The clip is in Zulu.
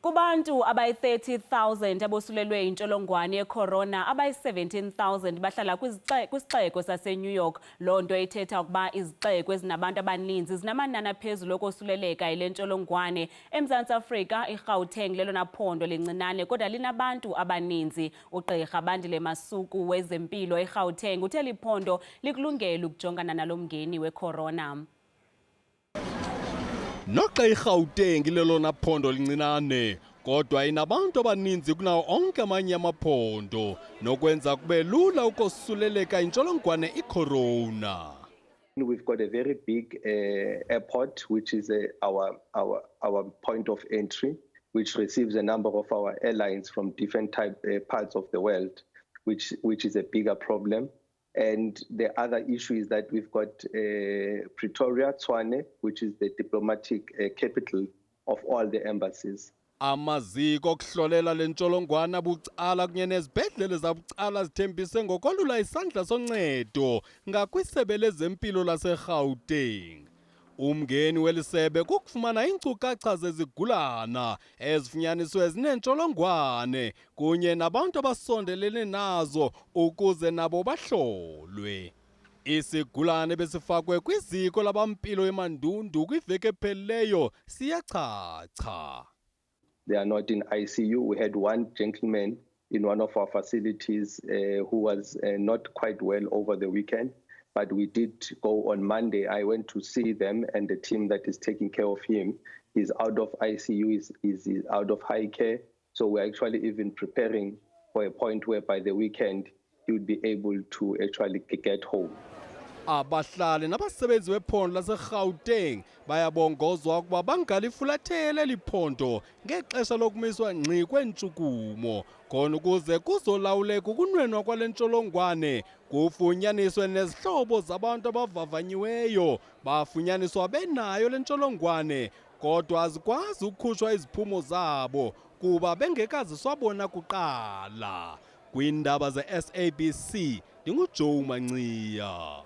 Kubantu abayi 30,000 abosulelwe yintsholongwane yeCorona, abayi 17,000 bahlala kwisixeko saseNew. Lonto ithetha ukuba izixeko ezinabantu abaninzi zinamanani aphezulu okosuleleka yilentshongwane. EMzantsi Afrika, iGauteng lelona phondo lincinane kodwa linabantu abaninzi. Ugqirha Bandile Masuku wezempilo eGauteng uthe liphondo likulungele ukujongana nalo mngeni weCorona. Noxa iGauteng lelona phondo lincinane kodwa inabantu abaninzi kunawo onke amanye amaphondo nokwenza kube lula ukosuleleka intsholongwane iCorona. We've got a very big airport, which is our point of entry, which receives a number of our airlines from different parts of the world, which is a bigger problem. And the other issue is that we've got Pretoria, Tshwane, which is the diplomatic capital of all the embassies. Amaziko okuhlolela lentsholongwane bucala kunye nezibhedlele zabucala zithembise ngokolula isandla soncedo ngakwisebe lezempilo laseGauteng. Umngeni welisebe kukufumana iinkcukacha zezigulana ezifunyaniswe zinentsholongwane kunye nabantu abasondelene nazo ukuze nabo bahlolwe. Isigulana besifakwe kwiziko labampilo eMandundu kwiveki ephelileyo siyachacha. They are not in ICU. We had one gentleman in one of our facilities who was not quite well over the weekend. But we did go on Monday. I went to see them, and the team that is taking care of him is out of ICU, is out of high care. So we're actually even preparing for a point where by the weekend he would be able to actually get home. Abahlali nabasebenzi bephondo laseGauteng bayabongozwa ukuba bangalifulathele liphondo ngexesha lokumiswa ngqi kwentshukumo khona ukuze kuzolawuleka ukunwenwa kwale ntsholongwane kufunyaniswe nezihlobo zabantu abavavanyiweyo bafunyaniswa benayo le ntsholongwane kodwa azikwazi ukukhutshwa iziphumo zabo kuba bengekaziswabona kuqala. Kwiindaba ze-SABC ndinguJoe Manciya.